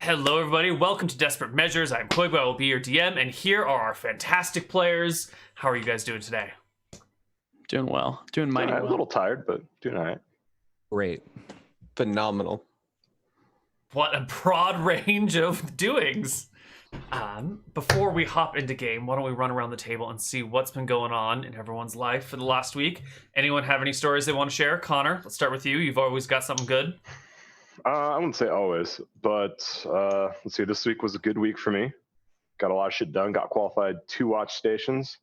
Hello, everybody. Welcome to Desperate Measures. I'm Koibu. I will be your DM, and here are our fantastic players. How are you guys doing today? Doing well. Doing mighty well. A little tired, but doing all right. Great. Phenomenal. What a broad range of doings. Before we hop into game, why don't we run around the table and see what's been going on in everyone's life for the last week? Anyone have any stories they want to share? Connar, let's start with you. You've always got something good. I wouldn't say always, but let's see. This week was a good week for me. Got a lot of shit done. Got qualified 2 watch stations.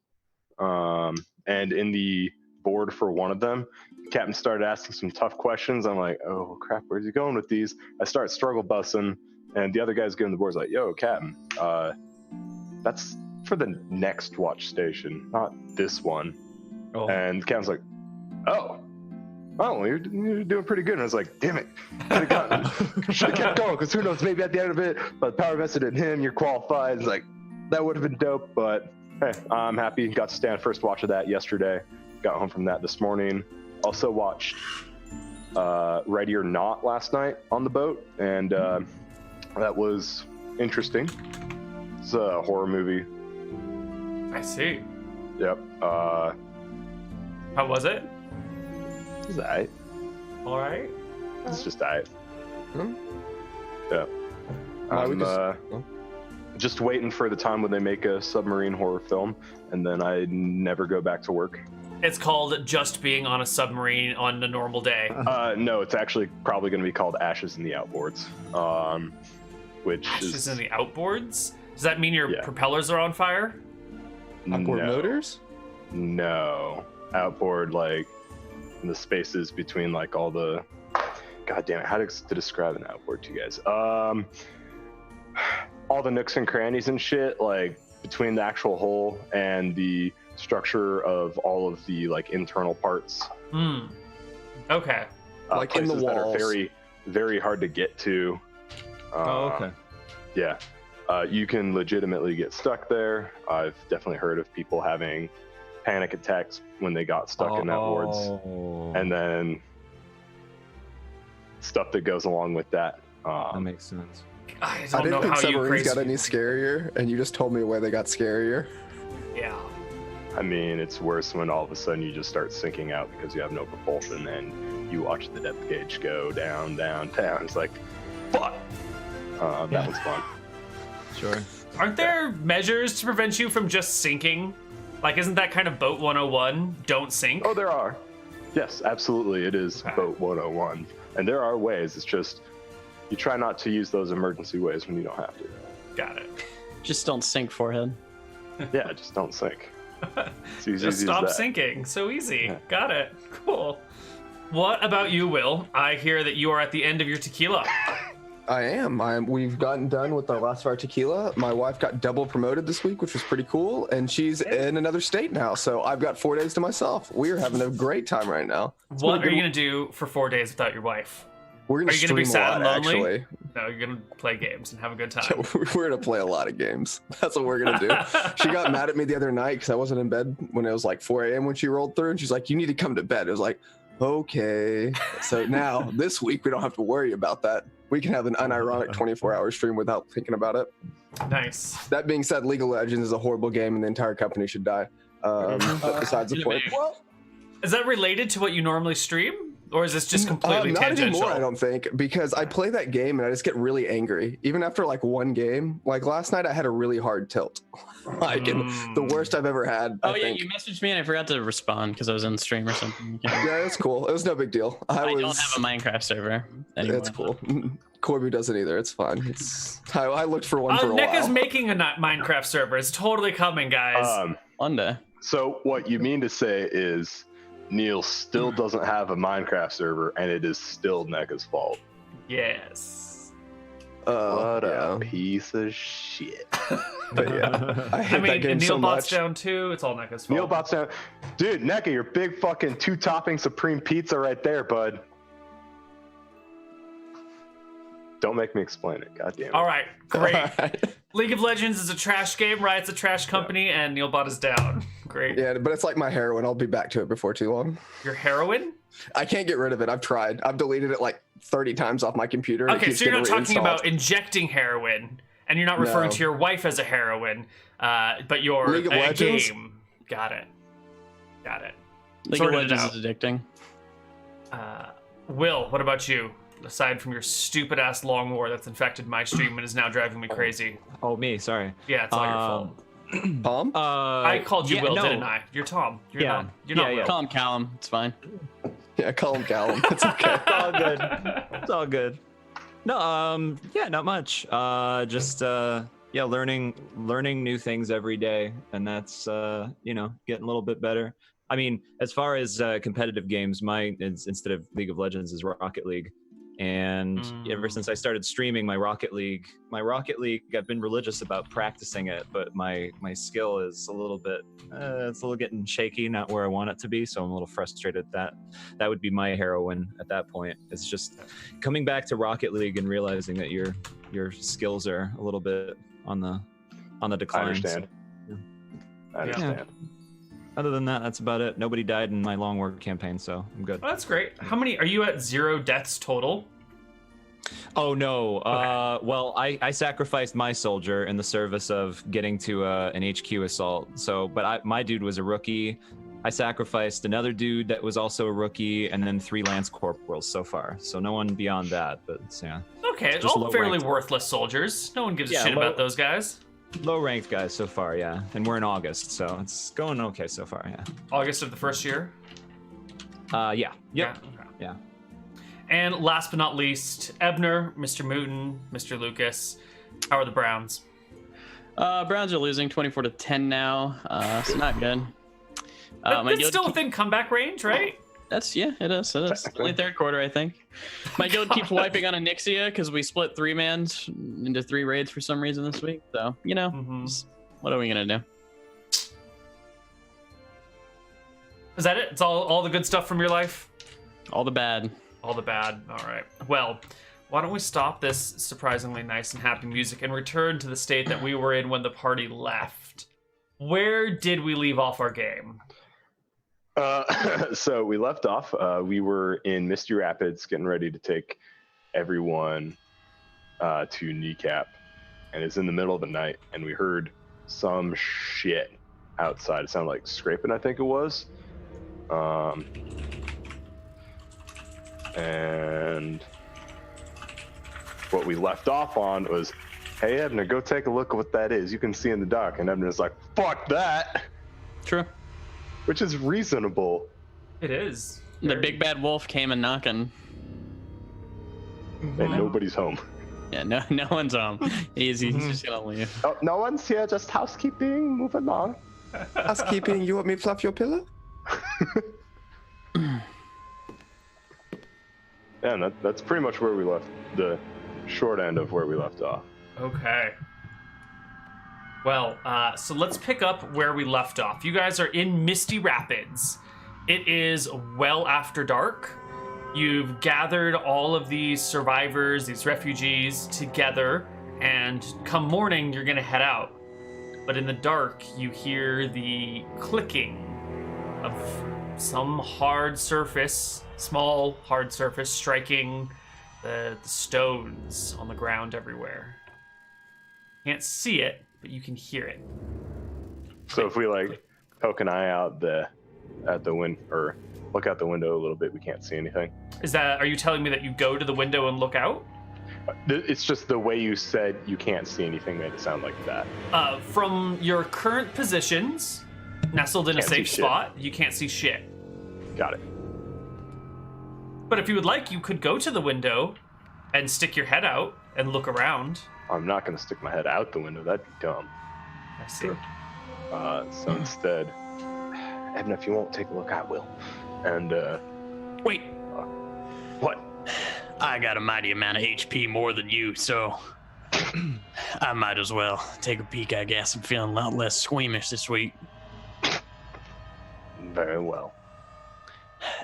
And in the board for one of them, the captain started asking some tough questions. I'm like, oh crap, where's he going with these? I start struggle bussing, and the other guy's giving the boards like, yo, captain, that's for the next watch station, not this one. Oh. And the captain's like, oh, you're doing pretty good. And I was like, damn it, should have kept going, because who knows, maybe at the end of it, but power vested in him, you're qualified. It's like, that would have been dope, but hey, I'm happy. Got to stand first watch of that yesterday. Got home from that this morning. Also watched Ready or Not last night on the boat, and that was interesting. It's a horror movie. I see. Yep. How was it? It's alright. All right. It's just alright. Hmm? Yeah. I'm just waiting for the time when they make a submarine horror film, and then I never go back to work. It's called Just Being on a Submarine on a Normal Day. No, it's actually probably going to be called Ashes in the Outboards. Which Ashes is... in the Outboards? Does that mean your propellers are on fire? Outboard motors? No. Outboard, like, in the spaces between, like, all the... God damn it, how to describe an outboard to you guys? All the nooks and crannies and shit, like, between the actual hull and the structure of all of the, like, internal parts. Okay. Like in the walls. That are very, very hard to get to. Okay. Yeah. You can legitimately get stuck there. I've definitely heard of people having panic attacks when they got stuck in outboards. And then stuff that goes along with that. That makes sense. I I didn't know think how you submarines got crazy any scarier, and you just told me why they got scarier. Yeah. I mean, it's worse when all of a sudden you just start sinking out because you have no propulsion, and you watch the depth gauge go down, down, down. It's like, fuck. That was fun. Sure. Aren't there measures to prevent you from just sinking? Like, isn't that kind of Boat 101? Don't sink? Oh, there are. Yes, absolutely. It is Boat 101. And there are ways. It's just, you try not to use those emergency ways when you don't have to. Got it. Just don't sink, forehead. Yeah, just don't sink. It's easy Just as stop that. sinking. So easy. Yeah. Got it. Cool. What about you, Will? I hear that you are at the end of your tequila. I am. We've gotten done with our last of our tequila. My wife got double promoted this week, which was pretty cool, and she's in another state now. So I've got 4 days to myself. We are having a great time right now. What are you going to do for 4 days without your wife? We're going to Are you going to be stream a sad lot, and lonely? actually. No, you're going to play games and have a good time. We're going to play a lot of games. That's what we're going to do. She got mad at me the other night because I wasn't in bed when it was like 4 a.m. when she rolled through, and she's like, you need to come to bed. It was like, okay. So now, this week, we don't have to worry about that. We can have an unironic 24-hour stream without thinking about it. Nice. That being said, League of Legends is a horrible game, and the entire company should die. But besides the point, well, Is that related to what you normally stream? Or is this just completely not tangential? anymore, I don't think, because I play that game and I just get really angry. Even after like one game, like last night I had a really hard tilt. And the worst I've ever had. Oh, I yeah, think. you messaged me and I forgot to respond because I was in the stream or something. Yeah, it's cool. It was no big deal. I don't have a Minecraft server anymore. It's cool. Koibu doesn't either. It's fine. I looked for one for a Nick while. is making a Minecraft server. It's totally coming, guys. One day. So what you mean to say is Neal still doesn't have a Minecraft server, and it is still NECA's fault. Yes. What a piece of shit. But yeah, I hate that game Neal so bot's much. down too. It's all NECA's fault. Neal bots down. Dude, NECA, your big fucking 2-topping supreme pizza right there, bud. Don't make me explain it. God damn it. All right, great. All right. League of Legends is a trash game, right? It's a trash company, and Nealbot is down. Great. Yeah, but it's like my heroin. I'll be back to it before too long. Your heroin? I can't get rid of it. I've tried. I've deleted it like 30 times off my computer. It Okay, keeps so you're not getting talking reinstalled. about injecting heroin, and you're not referring No. to your wife as a heroine, but your League of Legends? game. Got it. League of Sorted it Legends out. is addicting. Will, what about you? Aside from your stupid ass long war that's infected my stream and is now driving me crazy. Oh, me. Sorry. Yeah, it's all your fault. Tom? I called you yeah, Will, no. didn't I? You're Tom. You're Yeah. not. You're not Yeah, Will. Call him Callum. It's fine. Yeah, call him Callum. It's okay. It's all good. It's all good. No, yeah, not much. Just learning new things every day, and that's getting a little bit better. I mean, as far as competitive games, mine is, instead of League of Legends, is Rocket League. And ever since I started streaming my Rocket League, I've been religious about practicing it, but my skill is a little bit, it's a little getting shaky, not where I want it to be. So I'm a little frustrated that would be my heroine at that point. It's just coming back to Rocket League and realizing that your skills are a little bit on the decline. I understand. So, I understand. other than that, that's about it. Nobody died in my long war campaign, so I'm good. Oh, that's great. How many are you at? 0 deaths total? Oh no. Well, I sacrificed my soldier in the service of getting to an HQ assault. So, but my dude was a rookie. I sacrificed another dude that was also a rookie, and then 3 lance corporals so far. So no one beyond that. But yeah, Okay, Just all low fairly ranked. worthless soldiers. No one gives a Yeah, shit low- about those guys. low ranked guys so far. Yeah, and we're in August, so it's going okay so far. Yeah. August of the first year. Yeah. Yep. Yeah. Okay. Yeah. And last but not least, Ebnur, Mr. Mouton, Mr. Lucas. How are the Browns? Browns are losing 24-10 now. It's not good. My That's guild still keep- within comeback range, right? It is. Only third quarter, I think. My guild keeps wiping on Anixia because we split 3-mans into 3 raids for some reason this week. So, what are we gonna do? Is that it? It's all the good stuff from your life? All the bad. All the bad. All right. Well, why don't we stop this surprisingly nice and happy music and return to the state that we were in when the party left? Where did we leave off our game? So we left off. We were in Misty Rapids, getting ready to take everyone to Kneecap, and it's in the middle of the night, and we heard some shit outside. It sounded like scraping, I think it was. And what we left off on was, "Hey, Ebnur, go take a look at what that is. You can see in the dark." And Ebnur's like, "Fuck that," True. which is reasonable. It is. The big bad wolf came and knocking. And nobody's home. Yeah, no one's home. He's just gonna leave. Oh, no one's here, just housekeeping. Move along. Housekeeping, you want me to fluff your pillow? Yeah, and that's pretty much where we left, the short end of where we left off. Okay. Well, so let's pick up where we left off. You guys are in Misty Rapids. It is well after dark. You've gathered all of these survivors, these refugees together, and come morning, you're gonna head out. But in the dark, you hear the clicking of some hard surface, small hard surface, striking the stones on the ground everywhere. Can't see it, but you can hear it. So if we poke an eye out at the window, or look out the window a little bit, we can't see anything. Are you telling me that you go to the window and look out? It's just the way you said you can't see anything made it sound like that. From your current positions, nestled in a Can't see safe shit. spot, you can't see shit. Got it. But if you would like, you could go to the window and stick your head out and look around. I'm not going to stick my head out the window. That'd be dumb. I see. So instead, Ebnur, if you won't take a look, I will. And Wait, what? I got a mighty amount of HP more than you, so I might as well take a peek, I guess. I'm feeling a lot less squeamish this week. Very well.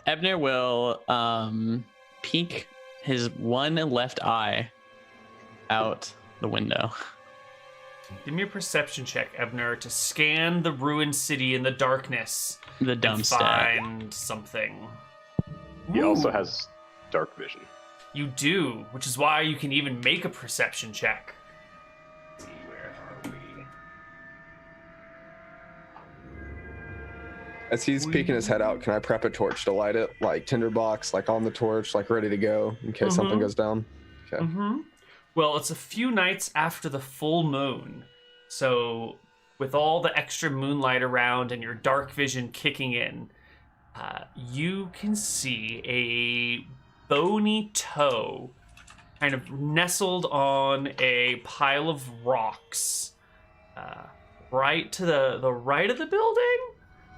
Ebnur will peek his one left eye out the window. Give me a perception check, Ebnur, to scan the ruined city in the darkness The and dumb stack. find something. He also has dark vision. You do, which is why you can even make a perception check. Let's see, where are we? As he's peeking his head out, can I prep a torch to light it? Like tinderbox, like on the torch, like ready to go in case something goes down? Okay. Well, it's a few nights after the full moon. So with all the extra moonlight around and your dark vision kicking in, you can see a bony toe kind of nestled on a pile of rocks right to the right of the building.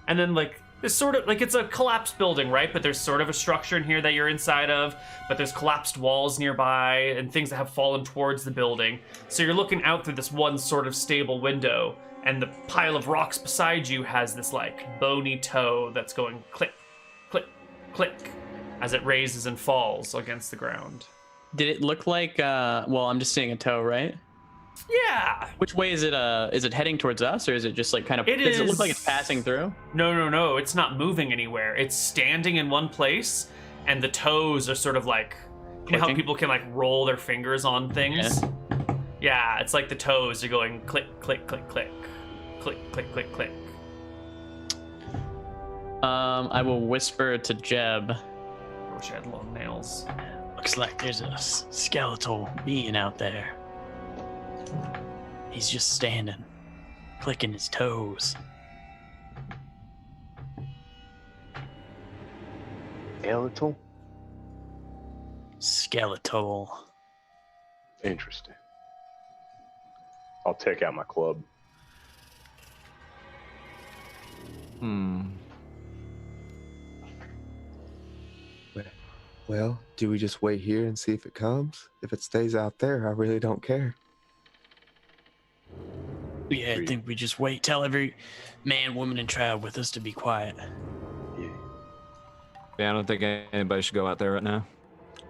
And then like it's sort of like it's a collapsed building, right? But there's sort of a structure in here that you're inside of, but there's collapsed walls nearby and things that have fallen towards the building. So you're looking out through this one sort of stable window, and the pile of rocks beside you has this like bony toe that's going click, click, click as it raises and falls against the ground. Did it look like well, I'm just seeing a toe, right? Yeah. Which way is it? Is it heading towards us, or is it just like kind of? Does it look like it's passing through? No. It's not moving anywhere. It's standing in one place, and the toes are sort of like, you know how people can like roll their fingers on things? Yeah, it's like the toes are going click, click, click, click, click, click, click, click. I will whisper to Jeb. I wish I had long nails. Looks like there's a skeletal being out there. He's just standing, clicking his toes. Skeletal? Skeletal. Interesting. I'll take out my club. Well, do we just wait here and see if it comes? If it stays out there, I really don't care. Yeah, I think we just wait. Tell every man, woman, and child with us to be quiet. Yeah, I don't think anybody should go out there right now.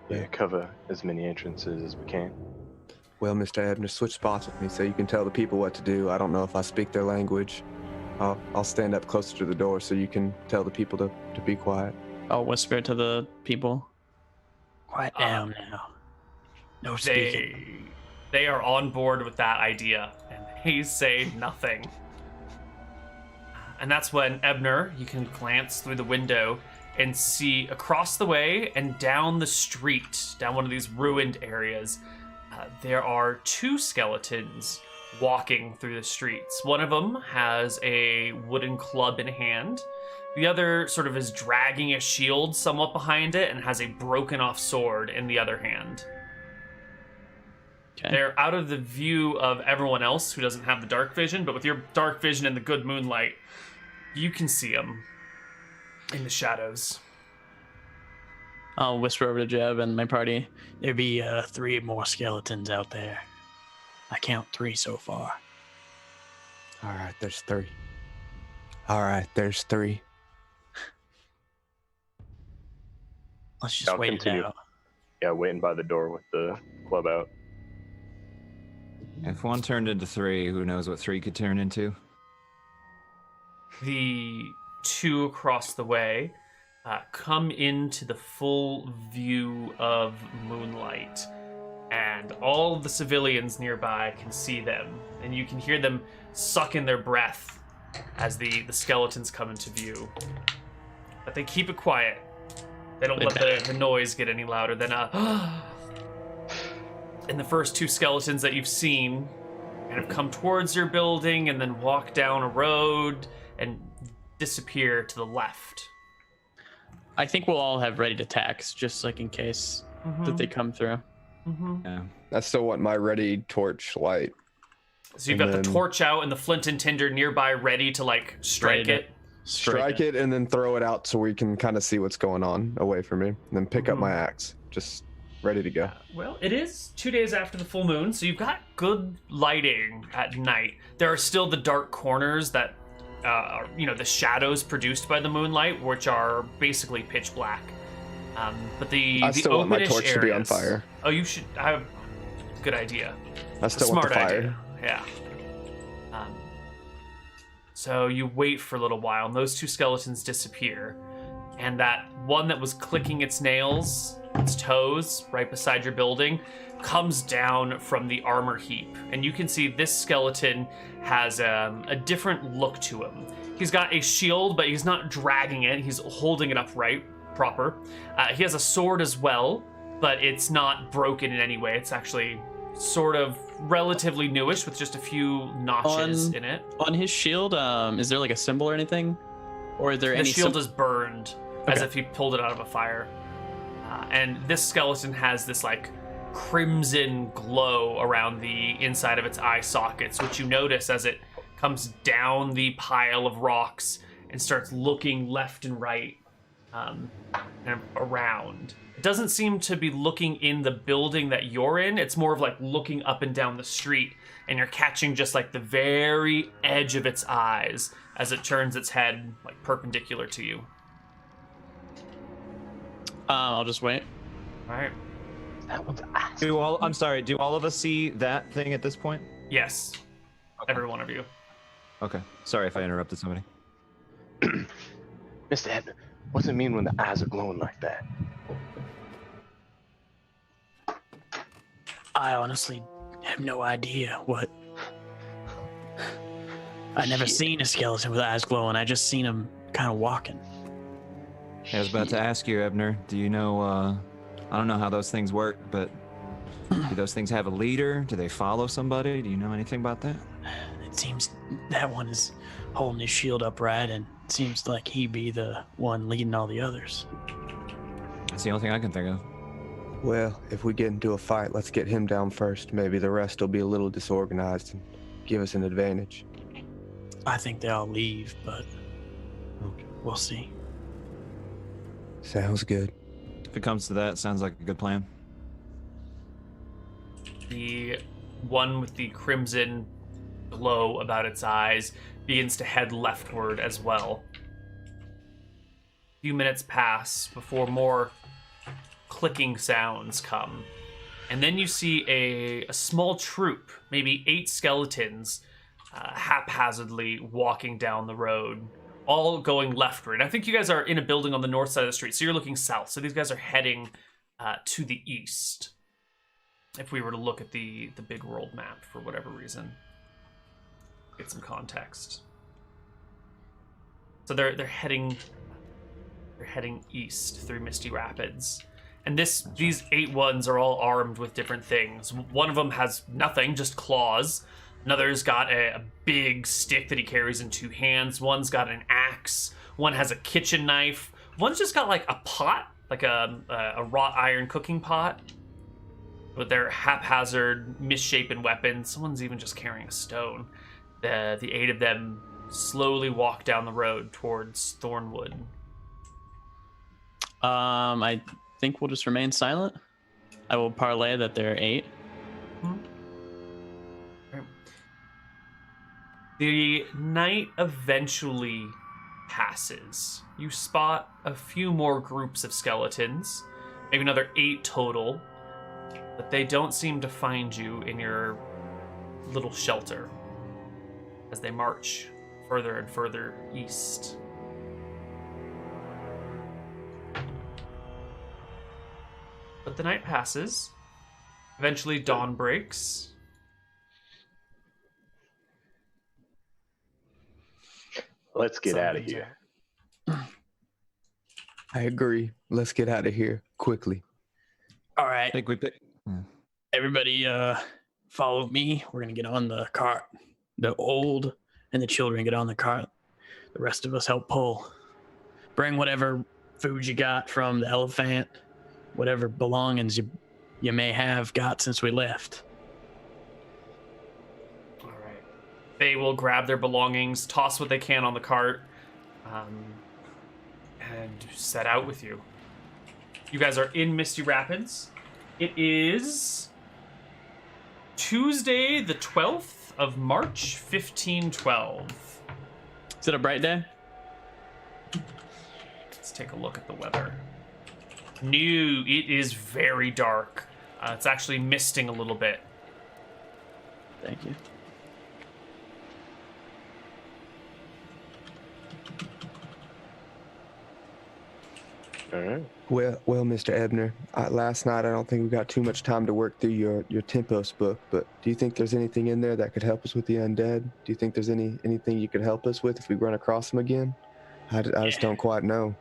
Yeah, cover as many entrances as we can. Well, Mr. Ebnur, switch spots with me so you can tell the people what to do. I don't know if I speak their language. I'll stand up closer to the door so you can tell the people to be quiet. I'll whisper to the people. Quiet down now. No speaking. They are on board with that idea, and they say nothing. And that's when, Ebnur, you can glance through the window and see across the way and down the street, down one of these ruined areas, there are two skeletons walking through the streets. One of them has a wooden club in hand. The other sort of is dragging a shield somewhat behind it and has a broken off sword in the other hand. Okay. They're out of the view of everyone else who doesn't have the dark vision, but with your dark vision and the good moonlight, you can see them in the shadows. I'll whisper over to Jeb and my party. There be 3 more skeletons out there. I count 3 so far. All right, there's 3. All right, there's 3. Let's just I'll wait continue. it out. Yeah, waiting by the door with the club out. If one turned into 3, who knows what 3 could turn into? The two across the way come into the full view of moonlight, and all of the civilians nearby can see them, and you can hear them suck in their breath as the skeletons come into view. But they keep it quiet. They don't let the noise get any louder than and the first 2 skeletons that you've seen kind of come towards your building and then walk down a road and disappear to the left. I think we'll all have ready attacks, just like in case that they come through. Yeah. I still want my ready torch light. So you've got the torch out and the flint and tinder nearby ready to like strike it. Strike it and then throw it out so we can kind of see what's going on away from me. And then pick up my axe. Just ready to go. Well, it is 2 days after the full moon, so you've got good lighting at night. There are still the dark corners that are, the shadows produced by the moonlight, which are basically pitch black. But I still want my torch to be on fire. Oh, you should. I have a good idea. I still want the fire. Idea. Yeah. So you wait for a little while, and those 2 skeletons disappear. and that one that was clicking its nails, its toes, right beside your building, comes down from the armor heap. And you can see this skeleton has a different look to him. He's got a shield, but he's not dragging it. He's holding it upright, proper. He has a sword as well, but it's not broken in any way. It's actually sort of relatively newish with just a few notches in it. On his shield, is there like a symbol or anything? Or is there the any shield is burned as Okay. if he pulled it out of a fire. And this skeleton has this like crimson glow around the inside of its eye sockets, which you notice as it comes down the pile of rocks and starts looking left and right and around. It doesn't seem to be looking in the building that you're in. It's more of like looking up and down the street, and you're catching just like the very edge of its eyes as it turns its head like perpendicular to you. I'll just wait. All right. That one's Do all of us see that thing at this point? Yes. Every one of you. Okay. Sorry if I interrupted somebody. Mr. Ebnur, what's it mean when the eyes are glowing like that? I honestly have no idea what. I never seen a skeleton with eyes glowing. I just seen him kind of walking. I was about to ask you, Ebnur, do you know, I don't know how those things work, but do those things have a leader? Do they follow somebody? Do you know anything about that? It seems that one is holding his shield upright, and it seems like he be the one leading all the others. That's the only thing I can think of. Well, if we get into a fight, let's get him down first. Maybe the rest will be a little disorganized and give us an advantage. I think they all leave, but Okay. we'll see. Sounds good. If it comes to that, sounds like a good plan. The one with the crimson glow about its eyes begins to head leftward as well. A few minutes pass before more clicking sounds come. And then you see a small troop, maybe 8 skeletons, haphazardly walking down the road, all going leftward. I think you guys are in a building on the north side of the street, so you're looking south. So these guys are heading to the east. If we were to look at the big world map for whatever reason, get some context. So they're heading east through Misty Rapids. And these 8 ones are all armed with different things. One of them has nothing, just claws. Another's got a big stick that he carries in 2 hands. One's got an axe. One has a kitchen knife. One's just got like a pot, like a wrought iron cooking pot. With their haphazard, misshapen weapons. Someone's even just carrying a stone. The 8 of them slowly walk down the road towards Thornwood. I think we'll just remain silent. I will parlay that there are 8. The night eventually passes. You spot a few more groups of skeletons, maybe another 8 total, but they don't seem to find you in your little shelter as they march further and further east. But the night passes. Eventually dawn breaks. Let's get out of here. I agree. Let's get out of here quickly. All right, I think we pick. everybody, follow me. We're gonna get on the cart. The old and the children get on the cart. The rest of us help pull. Bring whatever food you got from the elephant, whatever belongings you may have got since we left. All right. They will grab their belongings, toss what they can on the cart, and set out with you. You guys are in Misty Rapids. It is Tuesday, the 12th of March, 1512. Is it a bright day? Let's take a look at the weather. No, it is very dark. It's actually misting a little bit. Thank you. All right. Well, Mr. Ebnur, last night I don't think we got too much time to work through your Tempos book, but do you think there's anything in there that could help us with the undead? Do you think there's anything you could help us with if we run across them again? I just don't quite know.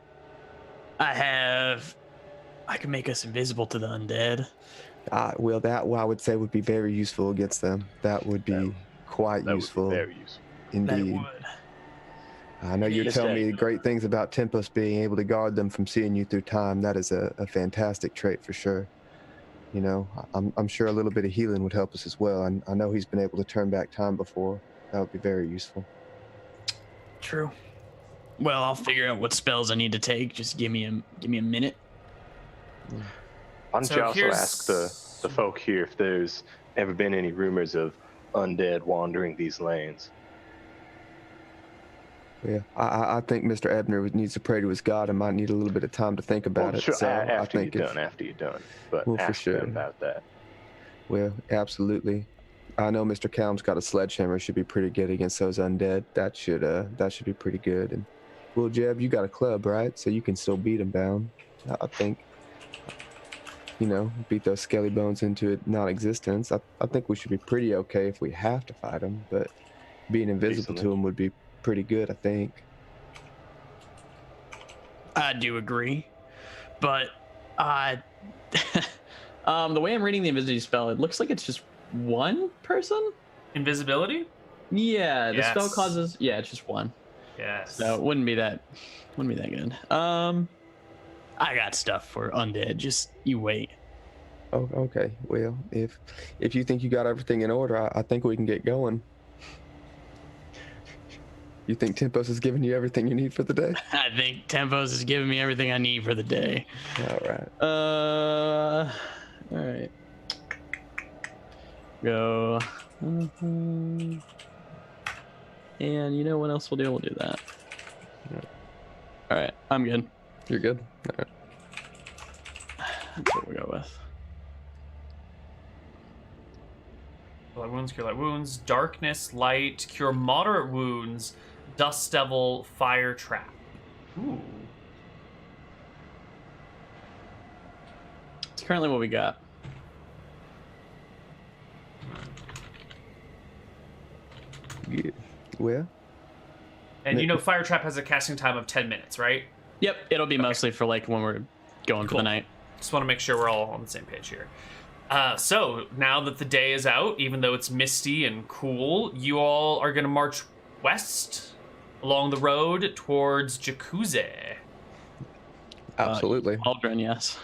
I can make us invisible to the undead. Well, that I would say would be very useful against them. That would be quite useful. Would be very useful. Indeed. That would. I know you're telling me great things about Tempos being able to guard them from seeing you through time. That is a fantastic trait for sure. You know, I'm sure a little bit of healing would help us as well. And I know he's been able to turn back time before. That would be very useful. True. Well, I'll figure out what spells I need to take. Just give me a minute. Why don't you also ask the folk here if there's ever been any rumors of undead wandering these lanes? Yeah, I think Mr. Ebnur needs to pray to his God and might need a little bit of time to think about it. Sure, so after I think you're done. But Well, for ask sure. them about that. Well, absolutely. I know Mr. Callum's got a sledgehammer. Should be pretty good against those undead. That should be pretty good. And well, Jeb, you got a club, right? So you can still beat him down. I think. You know, beat those skelly bones into non-existence. I think we should be pretty okay if we have to fight him. But being invisible to him would be pretty good, I think. I do agree, but the way I'm reading the invisibility spell, it looks like it's just one person. Invisibility? Yeah, the spell Yes. causes. Yeah, it's just one. Yes. So it wouldn't be that good. I got stuff for undead. Just you wait. Oh, okay. Well, if you think you got everything in order, I think we can get going. You think Tempos is giving you everything you need for the day? I think Tempos is giving me everything I need for the day. All right. All right. Go. And you know what else we'll do? We'll do that. All right. I'm good. You're good? All right. That's what we'll go with. Light wounds, cure light wounds, darkness, light, cure moderate wounds, dust devil, fire trap. Ooh. It's currently what we got. Yeah. Well, And you know fire trap has a casting time of 10 minutes, right? Yep. It'll be mostly for like when we're going for the night. Just want to make sure we're all on the same page here. So now that the day is out, even though it's misty and cool, you all are going to march west along the road towards Jacuzzi. absolutely. Cauldron, yes.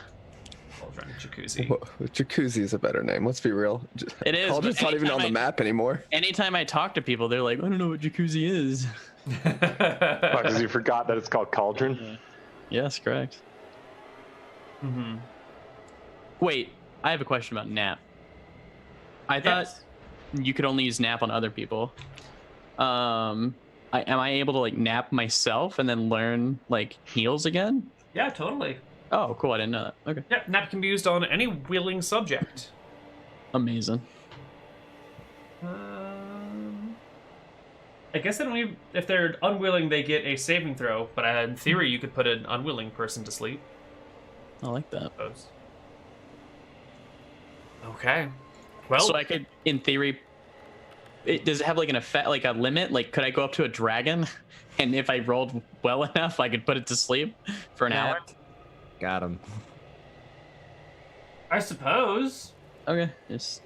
Cauldron, Jacuzzi. Well, Jacuzzi is a better name. Let's be real. It is, Cauldron's but not even on the anytime map anymore. Anytime I talk to people, they're like, I don't know what jacuzzi is. Because you forgot that it's called Cauldron? Yeah. Yes, correct. Mm-hmm. Wait, I have a question about nap. I thought you could only use nap on other people. Am I able to like nap myself and then learn like heals again? Yeah, totally. Oh, cool. I didn't know that. Okay. Yeah, nap can be used on any willing subject. Amazing. I guess if they're unwilling, they get a saving throw. But in theory, you could put an unwilling person to sleep. I like that. Suppose. Okay. Well, So I could, in theory, does it have like an effect, like a limit? Like, could I go up to a dragon, and if I rolled well enough, I could put it to sleep for an hour? Got him. I suppose. Okay, it's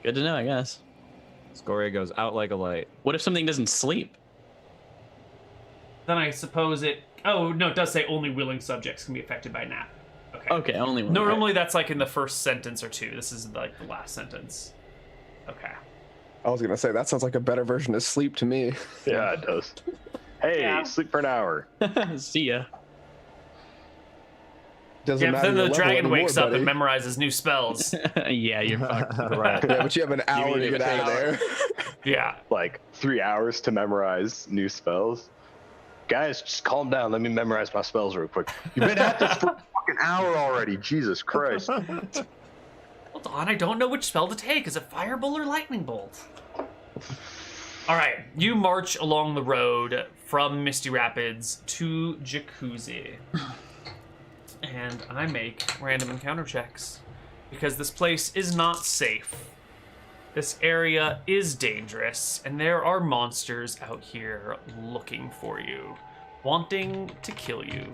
good to know, I guess. Scoria goes out like a light. What if something doesn't sleep? Then I suppose it. Oh no, it does say only willing subjects can be affected by nap. Okay. Okay, only one. Normally that's like in the first sentence or two. This is like the last sentence. Okay. I was gonna say that sounds like a better version of sleep to me. Yeah, it does. Hey, Yeah. sleep for an hour. See ya. Doesn't Yeah, but matter then your the level dragon anymore, wakes up buddy. and memorizes new spells. Yeah, you're fucked. Right. Yeah, but you have an hour to need get to out of there. Yeah. Like 3 hours to memorize new spells. Guys, just calm down. Let me memorize my spells real quick. You've been at this for a fucking hour already. Jesus Christ. Hold on, I don't know which spell to take. Is it Firebolt or Lightning Bolt? All right, you march along the road from Misty Rapids to Jacuzzi. and I make random encounter checks because this place is not safe. This area is dangerous, and there are monsters out here looking for you, wanting to kill you.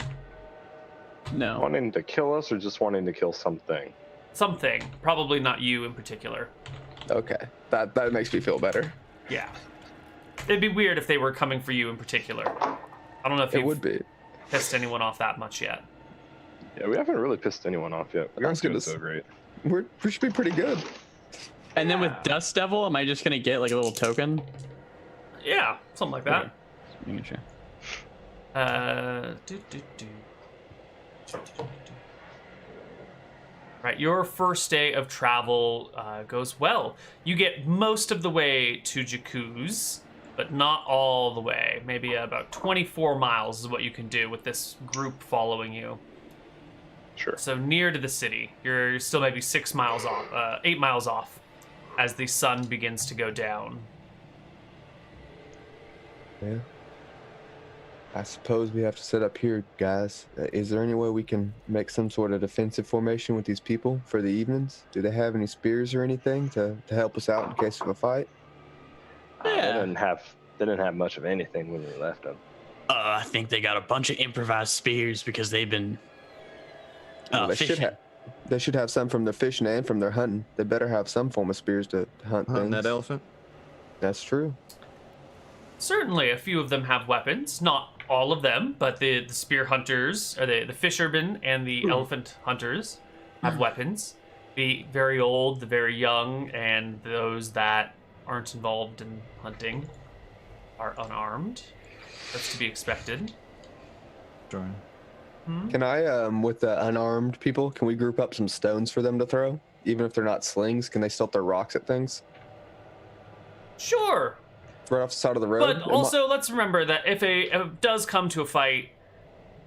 No. Wanting to kill us or just wanting to kill something? Something, probably not you in particular. Okay, that makes me feel better. Yeah. It'd be weird if they were coming for you in particular. I don't know if It you've would be. pissed anyone off that much yet. Yeah, we haven't really pissed anyone off yet. We aren't doing so great. We should be pretty good. And then with Dust Devil, am I just gonna get like a little token? Yeah, something like that. Okay. Just making sure. Right, your first day of travel goes well. You get most of the way to Jakuz, but not all the way. Maybe about 24 miles is what you can do with this group following you. Sure. So near to the city. You're still maybe 6 miles off, 8 miles off as the sun begins to go down. Yeah. I suppose we have to set up here, guys. Is there any way we can make some sort of defensive formation with these people for the evenings? Do they have any spears or anything to help us out in case of a fight? They didn't have much of anything when we left them. I think they got a bunch of improvised spears because they've been fishing. They should have some from their fishing and from their hunting. They better have some form of spears to hunt Hunting things. that elephant. That's true. Certainly, a few of them have weapons. Not all of them, but the spear hunters, or the fishermen and the elephant hunters have weapons. The very old, the very young, and those that aren't involved in hunting are unarmed. That's to be expected. Sure. Can I, with the unarmed people, can we group up some stones for them to throw? Even if they're not slings, can they still throw rocks at things? Sure. Right off the side of the road? But also, let's remember that if it does come to a fight,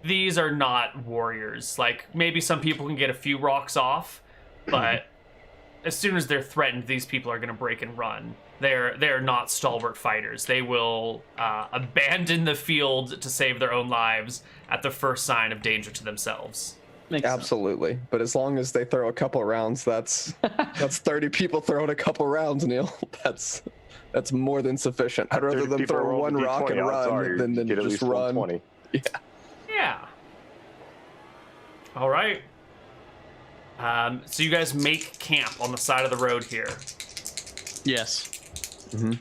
these are not warriors. Like, maybe some people can get a few rocks off, but as soon as they're threatened, these people are going to break and run. They're not stalwart fighters. They will abandon the field to save their own lives at the first sign of danger to themselves. Makes sense. Absolutely. But as long as they throw a couple rounds, that's 30 people throwing a couple rounds, Neal. That's more than sufficient. I'd rather them throw one rock and run than just run. 120. Yeah. All right. So you guys make camp on the side of the road here. Yes. Mm-hmm.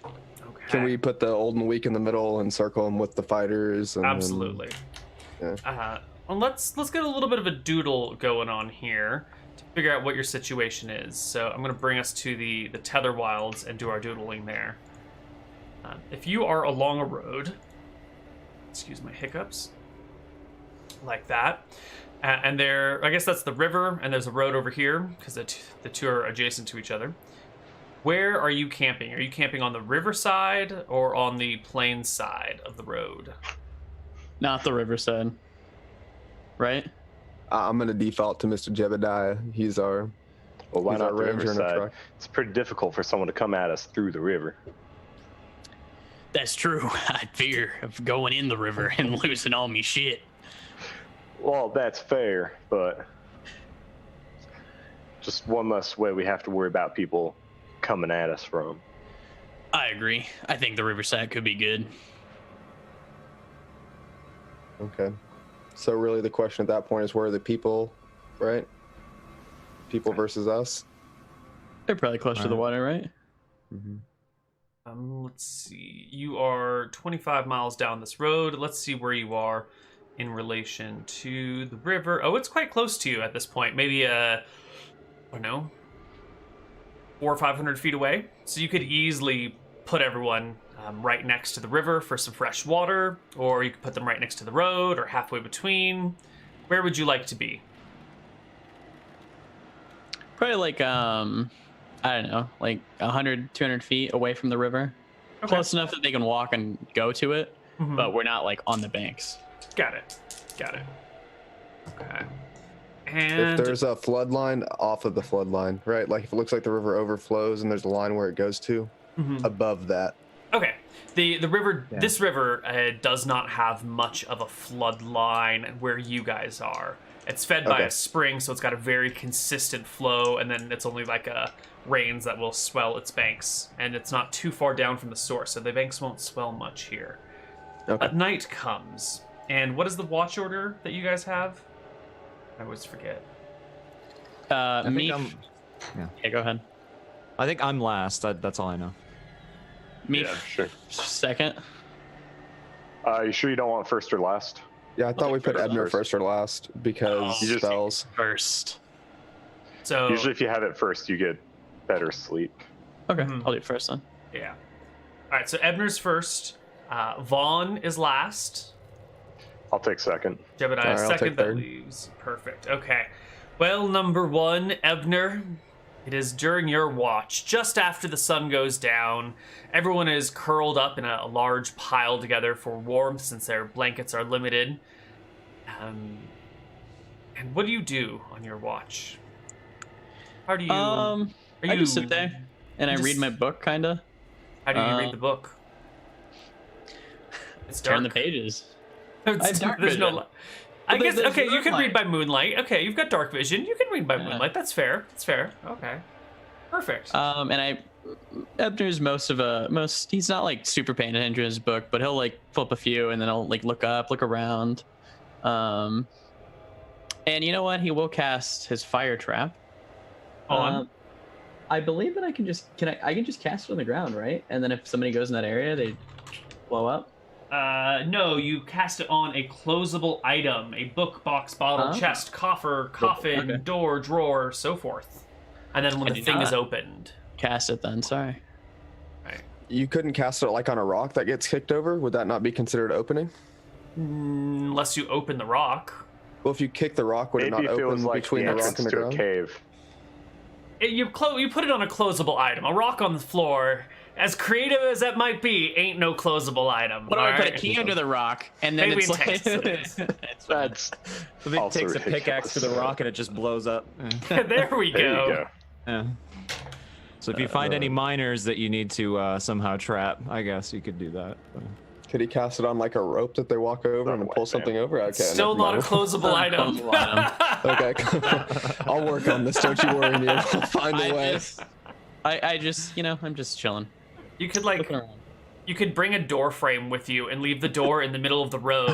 Okay. Can we put the old and weak in the middle and circle them with the fighters? And Absolutely. Well, let's get a little bit of a doodle going on here to figure out what your situation is. So I'm going to bring us to the Tether Wilds and do our doodling there. If you are along a road, excuse my hiccups, like that, and I guess that's the river, and there's a road over here because the two are adjacent to each other. Where are you camping? Are you camping on the riverside or on the plain side of the road? Not the riverside. Right? I'm going to default to Mr. Jebediah. He's our Well, why He's not our the ranger in a riverside? truck. It's pretty difficult for someone to come at us through the river. That's true. I'd fear of going in the river and losing all me shit. Well, that's fair, but just one less way we have to worry about people coming at us from. I agree. I think the riverside could be good. Okay. So really the question at that point is where are the people, right? People versus us? They're probably close to the water, right? Mm-hmm. Let's see. You are 25 miles down this road. Let's see where you are in relation to the river. Oh, it's quite close to you at this point. Maybe, I don't know, 400 or 500 feet away. So you could easily put everyone right next to the river for some fresh water, or you could put them right next to the road or halfway between. Where would you like to be? Probably like, I don't know, like 100, 200 feet away from the river. Okay. Close enough that they can walk and go to it, Mhm. but we're not like on the banks. Got it. Okay. And If there's a flood line, off of the flood line, right? Like if it looks like the river overflows and there's a line where it goes to, Mhm. above that. Okay. The river, Yeah. this river does not have much of a flood line where you guys are. It's fed by Okay. a spring, so it's got a very consistent flow, and then it's only like a rains that will swell its banks, and it's not too far down from the source, so the banks won't swell much here. Okay. But night comes, and what is the watch order that you guys have? I always forget. I think Me. Yeah, go ahead. I think I'm last. That's all I know. Me Yeah, sure. second. You sure you don't want first or last? Yeah, I thought we put Ebnur first or last because You just- spells. First. So Usually, if you have it first, you get better sleep. Okay, Mhm. I'll do it first then. yeah. All right, so Ebner's first. Vaughn is last. I'll take second. Jebediah All right, I'll second. take That third. leaves perfect. Okay. Well, number one, Ebner. It is during your watch, just after the sun goes down. Everyone is curled up in a large pile together for warmth since their blankets are limited. And what do you do on your watch? How do you? I just sit there and I just- read my book, kinda. How do you read the book? It's dark. Turn the pages. It's- I have dark there's no vision. li- I Well, guess there's okay. You can read moonlight. by moonlight. Okay, you've got dark vision. You can read by Yeah. moonlight. That's fair. That's fair. Okay, perfect. And Ebner's he's not like super paying attention to his book, but he'll like flip a few and then he'll like look up, look around. And you know what? He will cast his fire trap. On. I believe that I can just cast it on the ground, right? And then if somebody goes in that area, they blow up. No, you cast it on a closable item: a book, box, bottle, Oh. chest, coffer, coffin, Okay. door, drawer, so forth. And then when I the do thing is not. opened, Cast it then. Sorry. right? You couldn't cast it like on a rock that gets kicked over. Would that not be considered opening? Unless you open the rock. Well, if you kick the rock, would Maybe it not if it was open like between the the rock entrance and the to a ground? cave. You put it on a closable item. A rock on the floor, as creative as that might be, ain't no closable item. What do I put a alright? key under the rock and then Maybe it's in like Texas. it's fine. That's So he Also takes a ridiculous. pickaxe to the rock and it just blows up. There we go. there you go. Yeah. So if you find any miners that you need to somehow trap, I guess you could do that. Could he cast it on like a rope that they walk over Not and a pull white something over? Okay, Still never not a mind. closable item. Okay, I'll work on this. Don't you worry, Neal. I'll find a way. I just I'm just chilling. You could like Looking around. you could bring a door frame with you and leave the door in the middle of the road,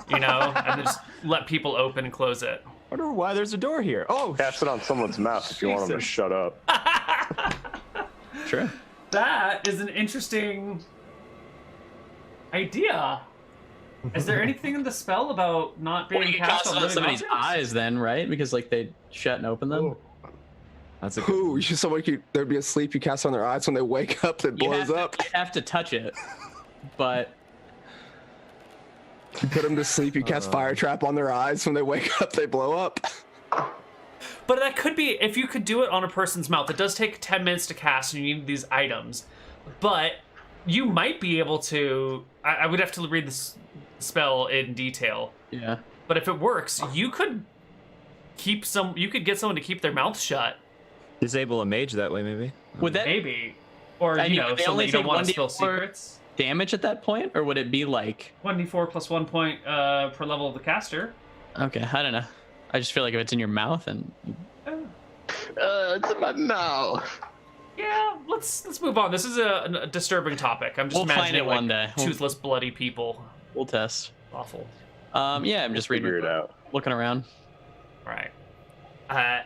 you know, and then just let people open and close it. I wonder why there's a door here. Oh, Cast it on someone's mouth if you want them to Jesus. shut up. Sure. That is an interesting idea. Is there anything in the spell about not being Well, you can cast cast it on on living somebody's objects? eyes then, right? Because like they shut and open them. that's a good. Ooh, there'd be a sleep you cast on their eyes when they wake up that You blows up. You have to touch it, but You put them to sleep, you cast fire trap on their eyes when they wake up, they blow up. But that could be, if you could do it on a person's mouth. It does take 10 minutes to cast, and you need these items. But you might be able to. I would have to read the spell in detail. yeah. But if it works, you could get someone to keep their mouth shut. Disable a mage that way, maybe. Would that Maybe. Or, I you mean, know, would they so only that you don't take want to spill 1d4? secrets. damage at that point, or would it be like? 1d4 plus 1 point per level of the caster. Okay, I don't know. I just feel like if it's in your mouth and It's in my mouth. Yeah, let's move on. This is a disturbing topic. I'm just We'll find imagining it like one day. toothless, bloody people. we'll test. Awful. Yeah, I'm just reading, Figure it out. looking around. All right.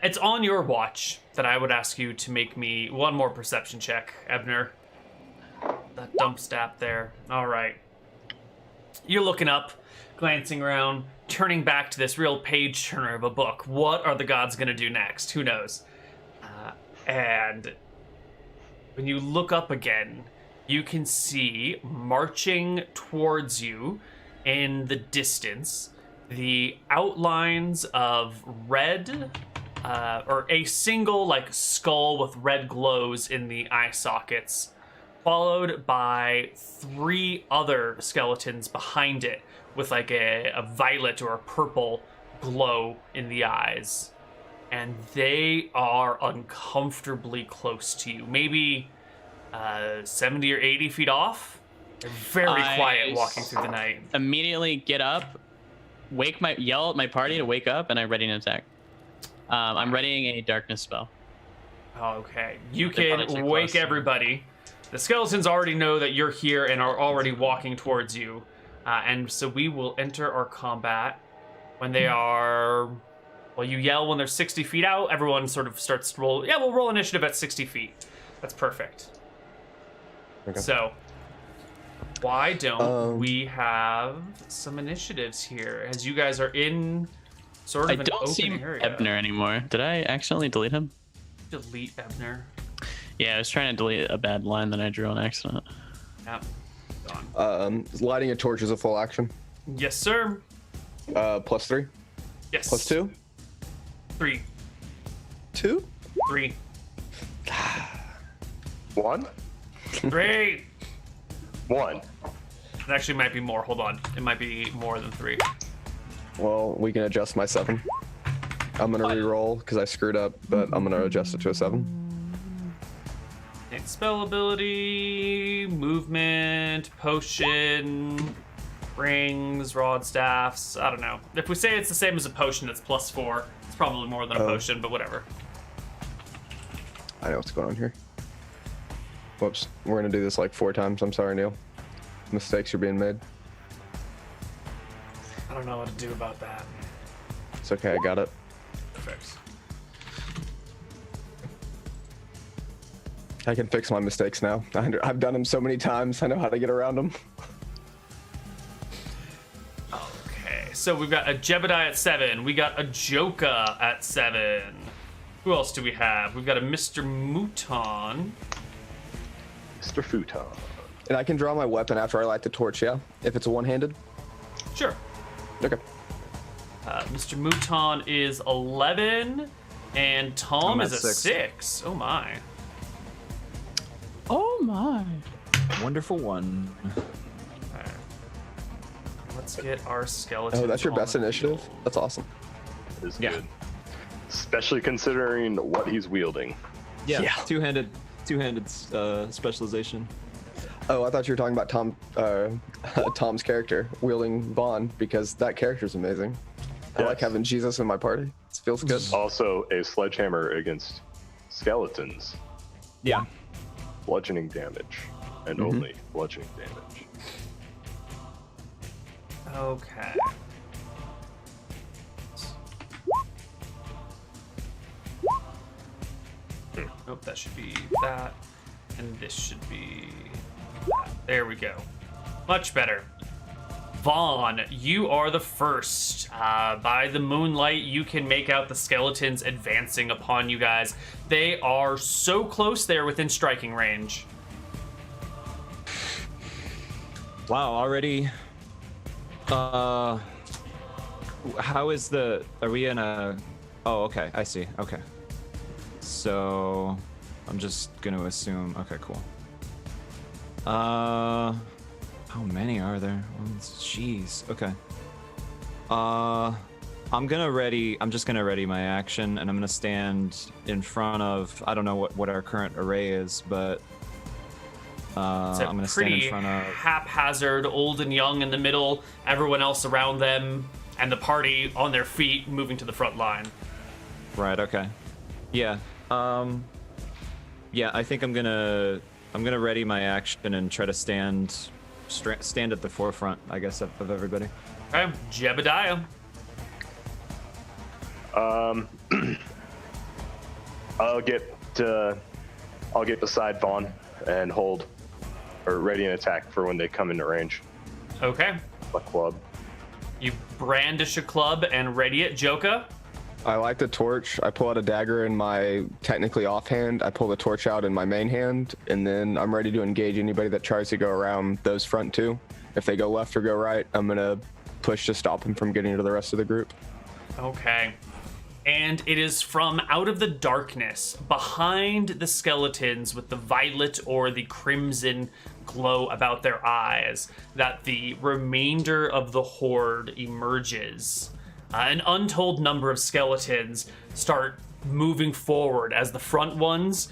It's on your watch that I would ask you to make me one more perception check, Ebnur. That dump stat there. All right. You're looking up, glancing around, turning back to this real page turner of a book. What are the gods going to do next? Who knows? And when you look up again, you can see marching towards you in the distance the outlines of red, or a single like skull with red glows in the eye sockets, followed by 3 other skeletons behind it with like a violet or a purple glow in the eyes. And they are uncomfortably close to you, maybe 70 or 80 feet off. They're very quiet walking through the night. Immediately get up yell at my party to wake up, and I ready an attack. I'm readying a darkness spell. Okay, you They're probably can too wake close. everybody. The skeletons already know that you're here and are already walking towards you. And so we will enter our combat when they are... Well, you yell when they're 60 feet out. Everyone sort of starts to roll. Yeah, we'll roll initiative at 60 feet. That's perfect. Okay. So, why don't Um, we have some initiatives here? As you guys are in sort of I an don't open see area. Ebnur anymore. Did I accidentally delete him? Delete Ebnur. Yeah, I was trying to delete a bad line that I drew on accident. Yep. Gone. Lighting a torch is a full action. Yes, sir. +3. Yes. +2. 3. 2. 3. 1. 3. 1. It actually might be more. Hold on. It might be more than 3. Well, we can adjust my 7. I'm gonna re-roll because I screwed up, but I'm gonna adjust it to a 7. And spell ability, movement, potion, rings, rod staffs. I don't know. If we say it's the same as a potion, it's +4. It's probably more than a potion, but whatever. I know what's going on here. Whoops. We're gonna do this like 4 times. I'm sorry, Neal. Mistakes are being made. I don't know what to do about that. It's okay. I got it. Perfect. I can fix my mistakes now. I've done them so many times. I know how to get around them. Okay, so we've got a Jebediah at 7. We got a Joka at 7. Who else do we have? We've got a Mr. Mouton. Mr. Futon. And I can draw my weapon after I light the torch, yeah? If it's a one-handed? Sure. Okay. Mr. Mouton is 11, and Tom I'm is at a 6. 6. Oh my. Oh my. Wonderful one. Alright. Let's get our skeleton. Oh, that's your best initiative? That's awesome. Is Yeah. good. Especially considering what he's wielding. Yeah. Two-handed specialization. Oh, I thought you were talking about Tom's character wielding Vaughn, because that character's amazing. I like Yes. having Jesus in my party. It feels good. Also, a sledgehammer against skeletons. Yeah. Bludgeoning damage. And only bludgeoning damage. Okay. Nope, that should be that. And this should be that. There we go. Much better. Vaughn, you are the first. By the moonlight, you can make out the skeletons advancing upon you guys. They are so close, they're within striking range. Wow, already. How is the? Are we in a? Oh, okay. I see. Okay. So, I'm just gonna assume. Okay, cool. How many are there? Jeez. Okay. I'm just gonna ready my action, and I'm gonna stand in front of. I don't know what our current array is, but. It's a I'm gonna stand in pretty front of. haphazard, old and young in the middle, everyone else around them, and the party on their feet moving to the front line. Right. Okay. Yeah. Yeah. I think I'm gonna ready my action and try to stand at the forefront, I guess, of everybody. Okay, Jebediah. I'll get beside Vaughn and hold, or ready an attack for when they come into range. Okay. A club. You brandish a club and ready it, Joka. I light the torch. I pull out a dagger in my technically offhand. I pull the torch out in my main hand, and then I'm ready to engage anybody that tries to go around those front two. If they go left or go right, I'm gonna push to stop them from getting to the rest of the group. Okay. And it is from out of the darkness, behind the skeletons with the violet or the crimson glow about their eyes, that the remainder of the horde emerges. An untold number of skeletons start moving forward as the front ones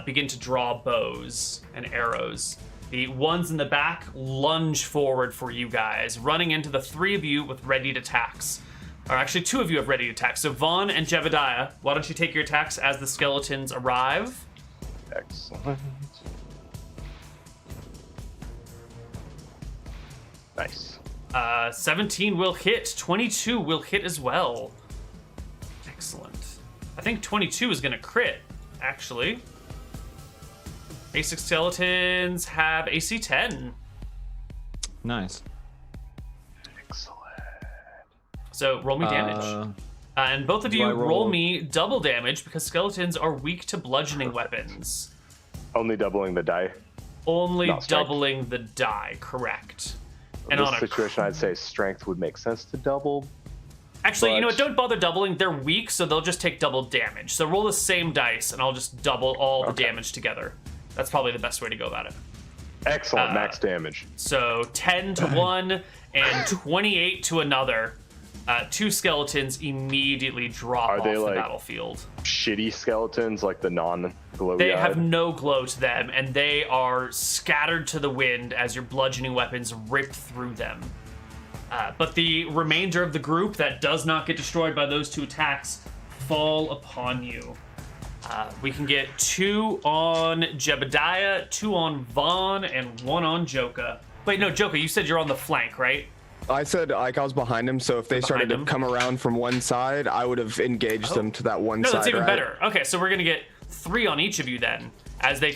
begin to draw bows and arrows. The ones in the back lunge forward for you guys, running into the three of you with readied attacks. Or actually, two of you have ready attacks. So Vaughn and Jebediah, why don't you take your attacks as the skeletons arrive? Excellent. Nice. 17 will hit. 22 will hit as well. Excellent. I think 22 is going to crit, actually. Basic skeletons have AC 10. Nice. Excellent. So roll me damage. And both of do you I roll roll- me double damage because skeletons are weak to bludgeoning weapons. Only doubling the die. Only Not strength. doubling the die, correct. In And this on a situation, I'd say strength would make sense to double. Actually, you know what? But- Don't bother doubling. They're weak, so they'll just take double damage. So roll the same dice, and I'll just double all the Okay. damage together. That's probably the best way to go about it. Excellent max damage. So 10 to one and 28 to another. Two skeletons immediately drop Are off they, the like- battlefield. Shitty skeletons like the non-glowy. They have no glow to them, and they are scattered to the wind as your bludgeoning weapons rip through them. But the remainder of the group that does not get destroyed by those two attacks fall upon you. We can get 2 on Jebediah, 2 on Vaughn, and 1 on Joka. Wait, no, Joka, you said you're on the flank, right? I said like I was behind him, so if they started behind to him? come around from one side, I would have engaged them to that one No, side. that's even right? better. Okay, so we're gonna get 3 on each of you then, as the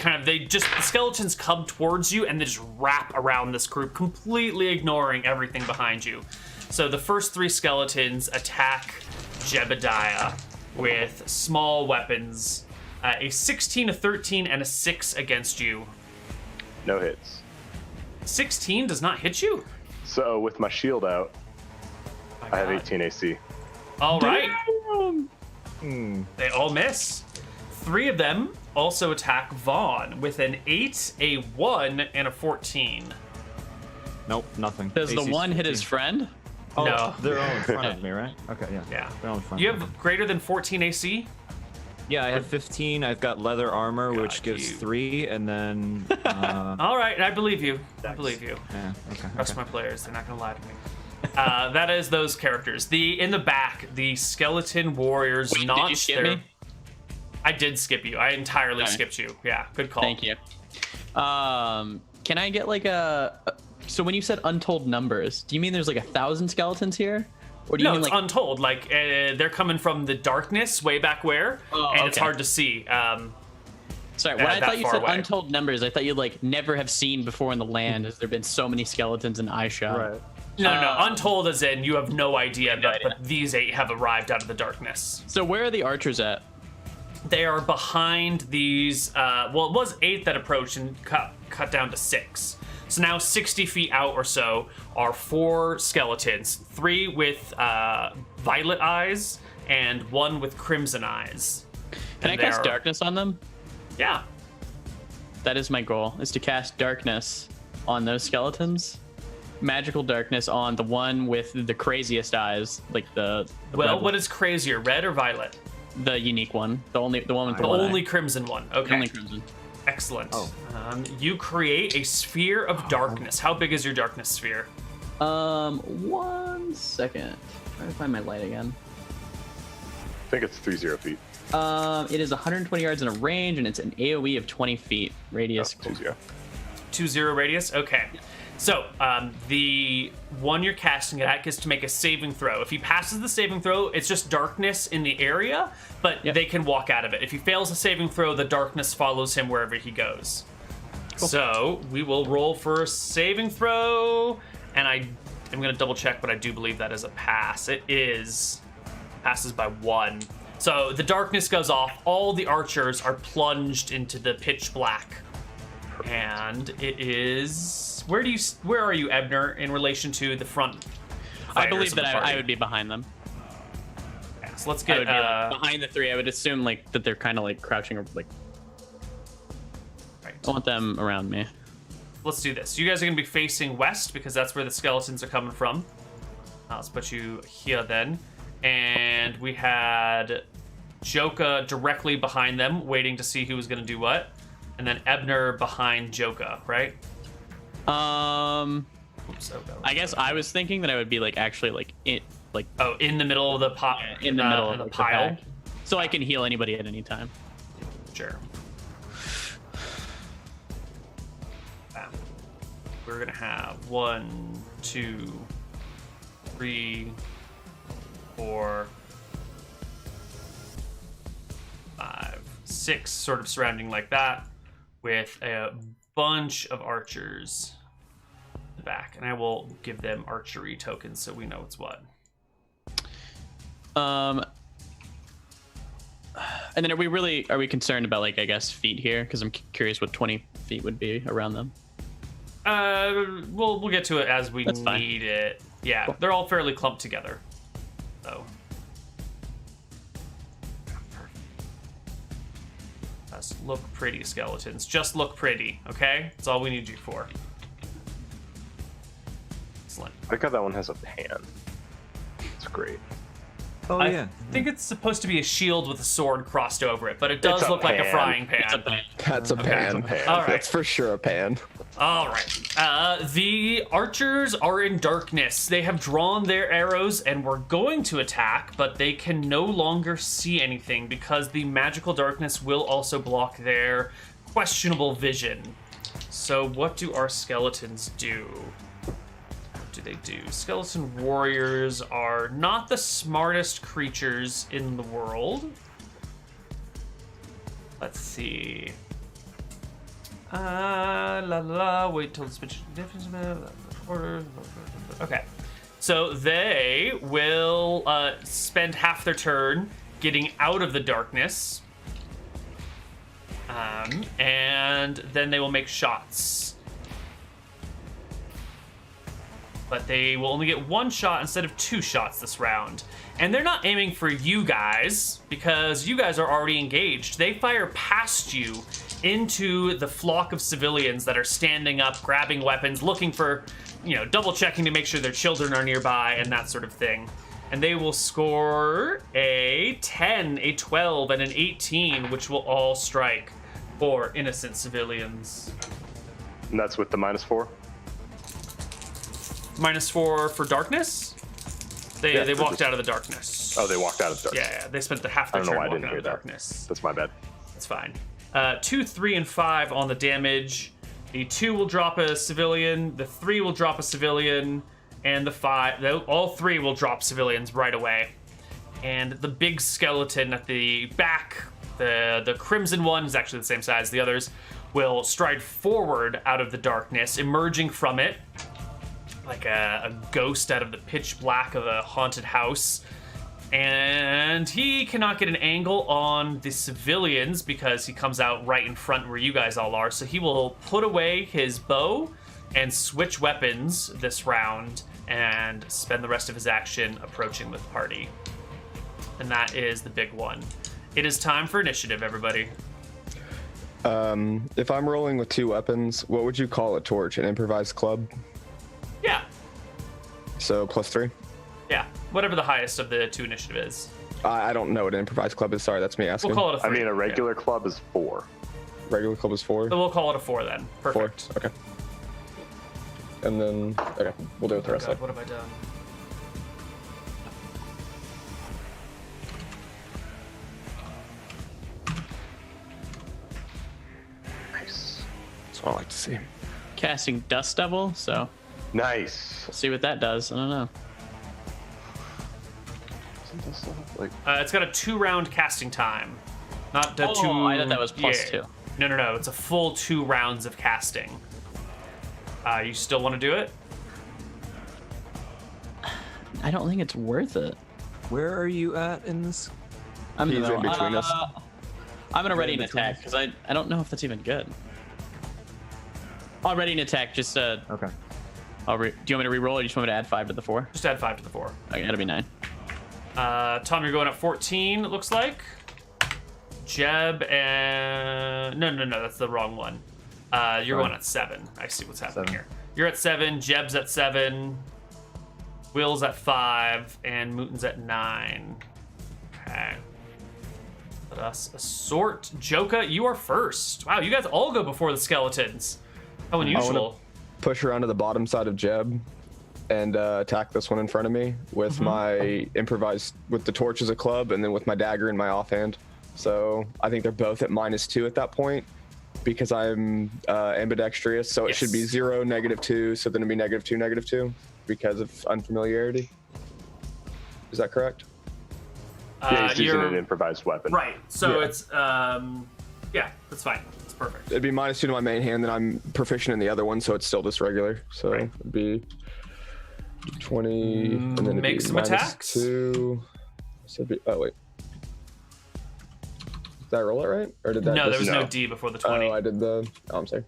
skeletons come towards you and they just wrap around this group, completely ignoring everything behind you. So the first 3 skeletons attack Jebediah with small weapons, a 16, a 13, and a 6 against you. No hits. 16 does not hit you? So with my shield out, I have 18 AC. All right. Hmm. They all miss. 3 of them also attack Vaughn with an 8, a 1, and a 14. Nope, nothing. Does the AC's one hit 15. his friend? Oh, No. they're all in front of me, right? Okay, yeah. Yeah. They're all in front You of me. have greater than 14 AC? Yeah, I have 15. I've got leather armor, which Got gives you. 3, and then. All right, I believe you. I believe you. Yeah, okay. Trust my players; they're not gonna lie to me. That is those characters. In the back, the skeleton warriors Wait, notch did you skip their. me? I did skip you. I entirely Okay. skipped you. Yeah, good call. Thank you. Can I get like a? So when you said untold numbers, do you mean there's like 1,000 skeletons here, or do you No, mean it's like? untold. Like they're coming from the darkness way back where, Oh, and it's okay. hard to see. Sorry, when I that thought you far said away. untold numbers, I thought you'd like never have seen before in the land, as there've been so many skeletons in eyeshot. Right. No, untold as in you have no idea, no but, idea. but these 8 have arrived out of the darkness. So where are the archers at? They are behind these. Well, it was 8 that approached and cut down to 6. So now 60 feet out or so are 4 skeletons, 3 with violet eyes and 1 with crimson eyes. Can And I cast they're- darkness on them? Yeah. That is my goal, is to cast darkness on those skeletons. Magical darkness on the one with the craziest eyes, like the Well, red what is crazier, red or violet? one, the unique one, the one with The the one only eye. crimson one. The Okay. only crimson. Excellent. Oh. You create a sphere of darkness. How big is your darkness sphere? 1 second. Trying to find my light again. I think it's 30 feet. It is 120 yards in a range, and it's an AOE of 20 feet radius. 20. 20 radius? Okay. So, the one you're casting it at gets to make a saving throw. If he passes the saving throw, it's just darkness in the area, but Yep. they can walk out of it. If he fails the saving throw, the darkness follows him wherever he goes. So, we will roll for a saving throw, and I'm going to double check, but I do believe that is a pass. It is. Passes by 1. So, the darkness goes off. All the archers are plunged into the pitch black. And it is. Where are you, Ebnur, in relation to the front? I fighters believe of the that party? I would be behind them. Yeah, so let's I get. would be like, behind the 3. I would assume like that they're kind of like crouching, or like right. I want them around me. Let's do this. You guys are going to be facing west because that's where the skeletons are coming from. Let's put you here then. And we had Joka directly behind them, waiting to see who was going to do what. And then Ebnur behind Joka, right? Oops, oh, I guess I was thinking that I would be like actually like in the middle of the pot, in the middle of the like, pile. pack, so I can heal anybody at any time. Sure. We're gonna have 1, 2, 3, 4, 5, 6, sort of surrounding like that, with a bunch of archers in the back, and I will give them archery tokens so we know it's what. And then are we concerned about like I guess feet here? Because I'm curious what 20 feet would be around them. We'll get to it as we That's fine. need it. Yeah, Cool. they're all fairly clumped together. So. Just look pretty, skeletons. Just look pretty, okay? That's all we need you for. Excellent. I like how that one has a pan. It's great. Oh I yeah. think it's supposed to be a shield with a sword crossed over it, but it does It's a look like a pan. frying pan. It's a pan. That's a pan. It's a pan. All right. That's for sure a pan. All right. The archers are in darkness. They have drawn their arrows and were going to attack, but they can no longer see anything because the magical darkness will also block their questionable vision. So what do our skeletons do? What do they do? Skeleton warriors are not the smartest creatures in the world. Let's see. Wait till the difference. Okay, so they will spend half their turn getting out of the darkness, and then they will make shots. But they will only get 1 shot instead of 2 shots this round. And they're not aiming for you guys because you guys are already engaged. They fire past you into the flock of civilians that are standing up, grabbing weapons, looking for, double checking to make sure their children are nearby and that sort of thing. And they will score a 10, a 12, and an 18, which will all strike for innocent civilians. And that's with the -4? -4 for darkness? They Yeah, for walked just- out of the darkness. Oh, they walked out of darkness. Yeah, they spent the half I their don't know turn why I walking didn't out hear of that. darkness. That's my bad. That's fine. 2, 3, and 5 on the damage. The 2 will drop a civilian. The 3 will drop a civilian, and the 5, all 3 will drop civilians right away. And the big skeleton at the back, the crimson one is actually the same size as the others, will stride forward out of the darkness, emerging from it like a ghost out of the pitch black of a haunted house. And he cannot get an angle on the civilians because he comes out right in front where you guys all are. So he will put away his bow and switch weapons this round and spend the rest of his action approaching the party. And that is the big one. It is time for initiative, everybody. If I'm rolling with 2 weapons, what would you call a torch? An improvised club? Yeah, So +3? yeah. Whatever the highest of the 2 initiative is. I don't know what an improvised club is. Sorry, that's me asking. We'll call it a 3. I mean, a regular club is 4. Regular club is 4? So we'll call it a 4 then. 4? Perfect. Okay. And then, okay, we'll do it with the rest God, of it. what have I done? Nice. That's what I like to see. Casting Dust Devil, so Nice. we'll see what that does. I don't know. Isn't this like It's got a 2-round casting time. Not the 2. I thought that was +2. No. It's a full 2 rounds of casting. You still want to do it? I don't think it's worth it. Where are you at in this? I'm He's in between us. I'm gonna ready an in between attack because I don't know if that's even good. I'll ready an attack. Just Okay. do you want me to reroll or do you just want me to add 5 to the 4? Just add 5 to the 4. Okay, that'll be 9. Tom, you're going at 14, it looks like. Jeb and... No, that's the wrong one. You're going at 7. I see what's happening 7. here. You're at 7, Jeb's at 7, Will's at 5, and Mouton's at 9. Okay. Let us assort. Joka, you are first. Wow, you guys all go before the skeletons. How unusual. push around to the bottom side of Jeb and attack this one in front of me with my improvised, with the torch as a club, and then with my dagger in my offhand. So I think they're both at -2 at that point because I'm ambidextrous. So it should be 0, -2. So then it'd be -2, -2 because of unfamiliarity. Is that correct? Yeah, he's using an improvised weapon. Right. So it's yeah, that's fine. It's perfect. It'd be -2 to my main hand, then I'm proficient in the other one, so it's still just regular. So Right. it'd be 20, and then it'd Make be some attacks. -2. So it'd be, oh wait, did I roll it right, or did that? No, just, there was no D before the 20. Oh, I did the. Oh, I'm sorry.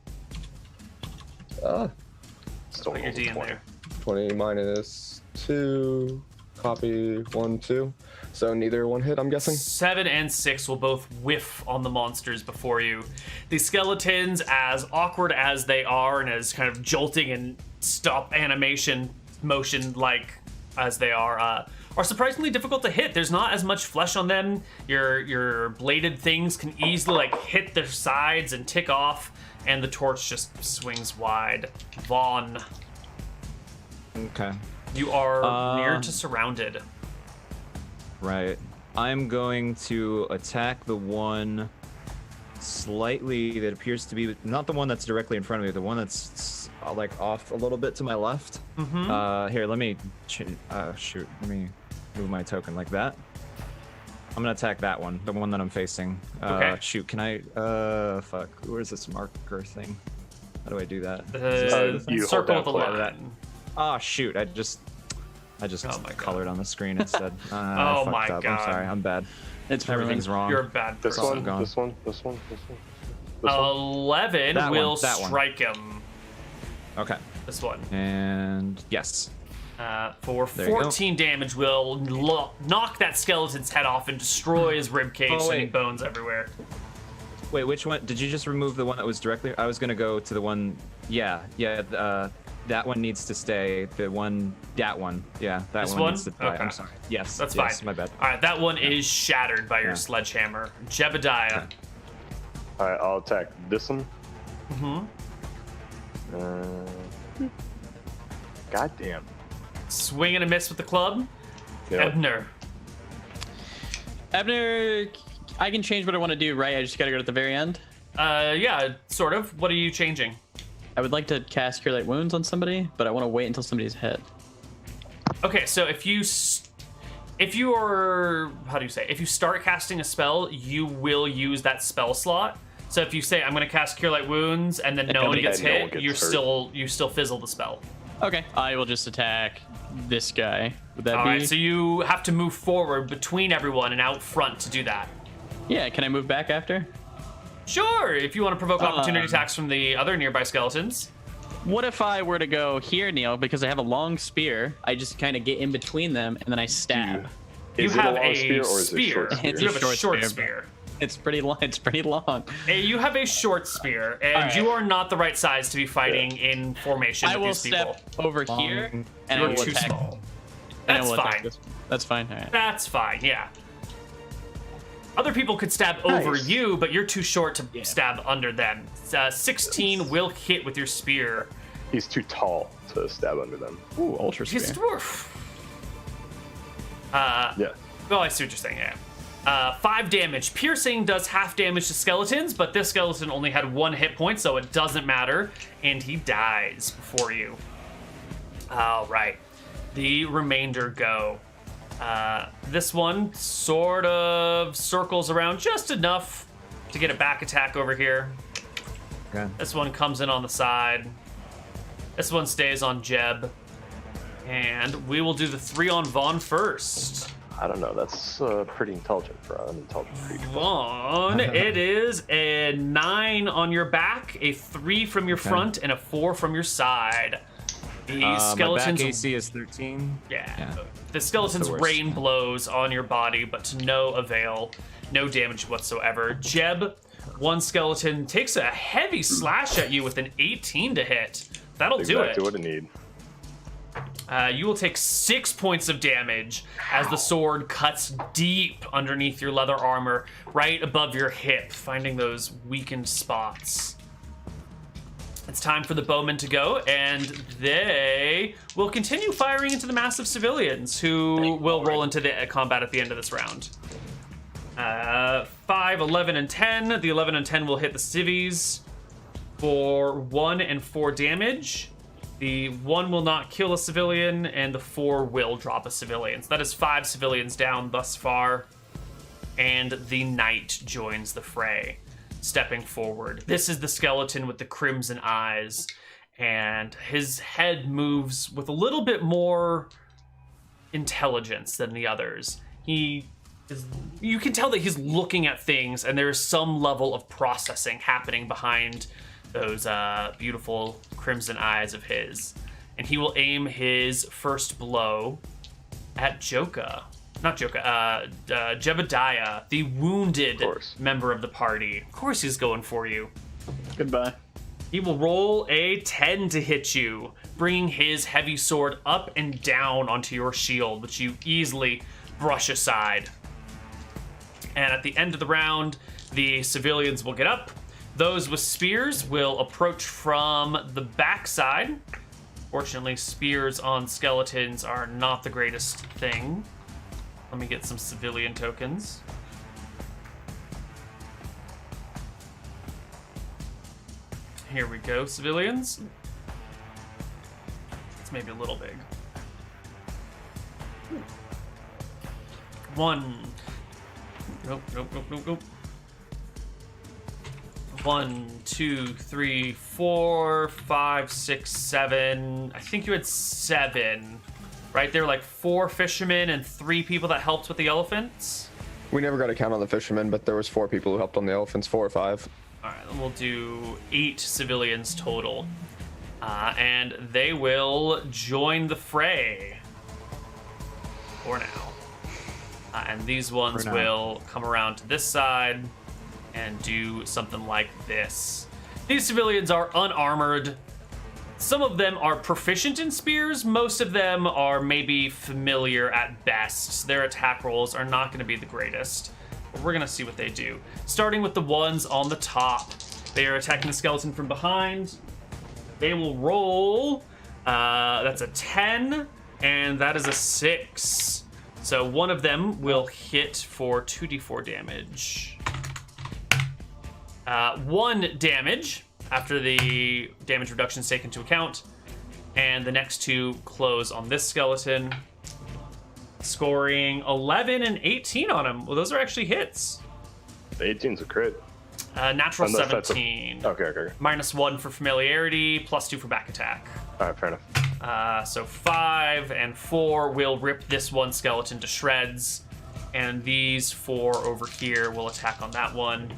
Still Put your D in there. 20 -2. Copy 1, 2. So neither one hit, I'm guessing. 7 and 6 will both whiff on the monsters before you. The skeletons, as awkward as they are and as kind of jolting and stop animation motion like as they are surprisingly difficult to hit. There's not as much flesh on them. Your bladed things can easily like hit their sides and tick off, and the torch just swings wide. Vaughn, Okay. you are near to surrounded. Right. I'm going to attack the one slightly that appears to be not the one that's directly in front of me, the one that's like off a little bit to my left. Here, let me shoot. Let me move my token like that. I'm gonna attack that one, the one that I'm facing. Okay. Shoot, can I? Fuck. Where's this marker thing? How do I do that? You Circle hold with the down line. Oh shoot! I just Oh my God. colored on the screen instead. Oh I my fucked up. God. I'm sorry. I'm bad. It's Everything's wrong. You're a bad This person. one, gone. this one, this one, this one, this one. 11 That one, will that one. strike him. Okay. This one. And yes. For There you go. 14 damage, will knock that skeleton's head off and destroy his ribcage, Oh, sending wait. bones everywhere. Wait, which one? Did you just remove the one that was directly? I was gonna go to the one. Yeah. That one needs to stay. That one. Yeah, that This one one? needs to die. Okay. I'm sorry. Yes. That's yes, fine. My bad. All right, that one is shattered by your Yeah. sledgehammer. Jebediah. Okay. All right, I'll attack this one. God damn. Swing and a miss with the club. Yep. Ebnur. Ebnur, I can change what I want to do, right? I just gotta go to the very end. Yeah, sort of. What are you changing? I would like to cast Cure Light Wounds on somebody, but I want to wait until somebody's hit. Okay, so if you are, how do you say? If you start casting a spell, you will use that spell slot. So if you say I'm going to cast Cure Light Wounds and then no one gets And no one hit, gets you still fizzle the spell. Okay, I will just attack this guy. Would that All be? right, so you have to move forward between everyone and out front to do that. Yeah, can I move back after? Sure, if you want to provoke opportunity attacks from the other nearby skeletons. What if I were to go here, Neal, because I have a long spear? I just kind of get in between them and then I stab. Is you it a have long spear or is it a short It's spear? You have a short spear. It's pretty long. It's pretty long. You have a short spear, and All right. you are not the right size to be fighting in formation I with will these people. step over here and I You're will too attack. small. And I That's will attack fine. this one. That's fine. All right. That's fine, yeah. Other people could stab over Nice. you, but you're too short to stab under them. 16 will hit with your spear. He's too tall to stab under them. Ooh, ultra spear. He's a dwarf. Yeah. Oh, I see what you're saying, yeah. 5 damage. Piercing does half damage to skeletons, but this skeleton only had 1 hit point, so it doesn't matter. And he dies before you. All right. The remainder go. This one sort of circles around just enough to get a back attack over here. Okay. This one comes in on the side. This one stays on Jeb. And we will do the 3 on Vaughn first. I don't know. That's pretty intelligent for an unintelligent creature. Vaughn, it is a 9 on your back, a 3 from your front, and a 4 from your side. The My back skeletons. AC is 13. Yeah. The skeleton's worst. rain blows on your body, but to no avail. No damage whatsoever. Jeb, one skeleton takes a heavy slash at you with an 18 to hit. That'll do it. Exactly what I need. You will take 6 points of damage as the sword cuts deep underneath your leather armor, right above your hip, finding those weakened spots. It's time for the bowmen to go, and they will continue firing into the massive civilians, who will roll into the combat at the end of this round. 5, 11, and 10. The 11 and 10 will hit the civvies for 1 and 4 damage. The 1 will not kill a civilian, and the 4 will drop a civilian. So that is 5 civilians down thus far. And the knight joins the fray, stepping forward. This is the skeleton with the crimson eyes, and his head moves with a little bit more intelligence than the others. You can tell that he's looking at things, and there's some level of processing happening behind those beautiful crimson eyes of his. And he will aim his first blow at Jebediah, the wounded member of the party. Of course he's going for you. Goodbye. He will roll a 10 to hit you, bringing his heavy sword up and down onto your shield, which you easily brush aside. And at the end of the round, the civilians will get up. Those with spears will approach from the backside. Fortunately, spears on skeletons are not the greatest thing. Let me get some civilian tokens. Here we go, civilians. It's maybe a little big. 1. Nope. 1, 2, 3, 4, 5, 6, 7. I think you had 7. Right? There were like 4 fishermen and 3 people that helped with the elephants. We never got a count on the fishermen, but there was 4 people who helped on the elephants, 4 or 5. All right, then we'll do 8 civilians total. And they will join the fray. For now. And these ones will come around to this side and do something like this. These civilians are unarmored. Some of them are proficient in spears. Most of them are maybe familiar at best. Their attack rolls are not going to be the greatest. But we're going to see what they do. Starting with the ones on the top. They are attacking the skeleton from behind. They will roll. That's a 10, and that is a 6. So one of them will hit for 2d4 damage. 1 damage after the damage reduction is taken into account. And the next 2 close on this skeleton, scoring 11 and 18 on him. Well, those are actually hits. The 18's a crit. Natural Unless 17. Okay. -1 for familiarity, +2 for back attack. All right, fair enough. So 5 and 4 will rip this one skeleton to shreds. And these 4 over here will attack on that one.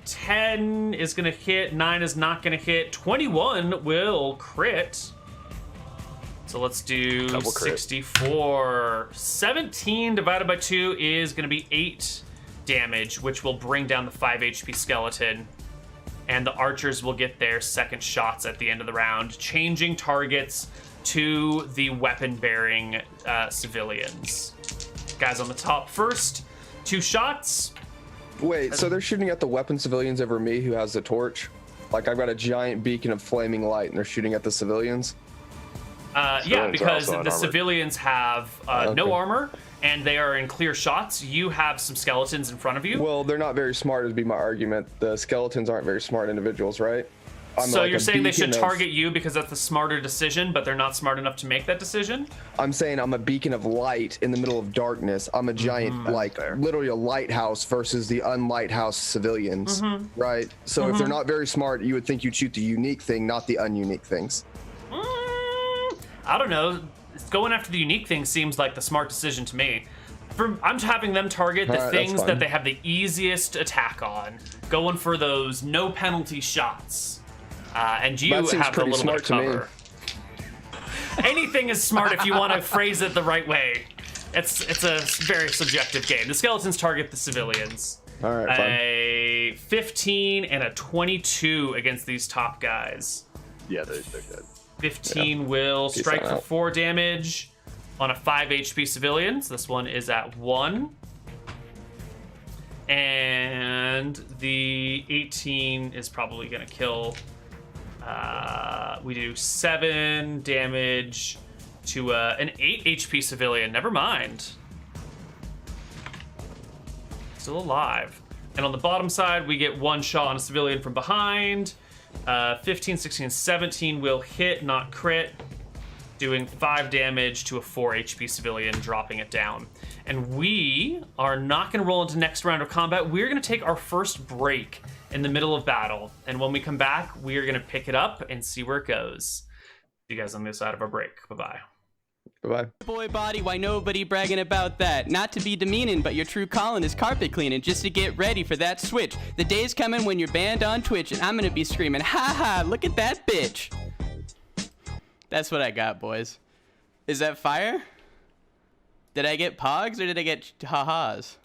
10 is going to hit. 9 is not going to hit. 21 will crit. So let's do 64. 17 divided by 2 is going to be 8 damage, which will bring down the 5 HP skeleton. And the archers will get their second shots at the end of the round, changing targets to the weapon-bearing civilians. Guys on the top first. 2 shots. Wait, so they're shooting at the weapon civilians over me who has the torch? Like I've got a giant beacon of flaming light and they're shooting at the civilians? Yeah, because the unarmored. civilians have no armor and they are in clear shots. You have some skeletons in front of you. Well, they're not very smart would be my argument. The skeletons aren't very smart individuals, right? So like you're a saying they should beacon of- target you because that's the smarter decision, but they're not smart enough to make that decision? I'm saying I'm a beacon of light in the middle of darkness. I'm a giant, literally a lighthouse versus the unlighthouse civilians, right? So if they're not very smart, you would think you'd shoot the unique thing, not the ununique things. I don't know. Going after the unique thing seems like the smart decision to me. I'm having them target the things that they have the easiest attack on, going for those no penalty shots. And you That seems have the pretty little bit of smart to me. cover. Anything is smart if you want to phrase it the right way. It's a very subjective game. The skeletons target the civilians. All right, fine. A 15 and a 22 against these top guys. Yeah, they're good. 15 will Peace strike for out. 4 damage on a 5 HP civilian. So this one is at 1. And the 18 is probably going to kill. We do 7 damage to an 8 HP civilian. Never mind. Still alive. And on the bottom side, we get 1 shot on a civilian from behind. 15, 16, 17 will hit, not crit. Doing 5 damage to a 4 HP civilian, dropping it down. And we are not going to roll into next round of combat. We're going to take our first break in the middle of battle. And when we come back, we are going to pick it up and see where it goes. See you guys on the other side of our break. Bye-bye. Bye-bye. Boy body, why nobody bragging about that? Not to be demeaning, but your true calling is carpet cleaning, just to get ready for that switch. The day's coming when you're banned on Twitch, and I'm gonna be screaming, ha ha, look at that bitch. That's what I got, boys. Is that fire? Did I get pogs or did I get ha-has?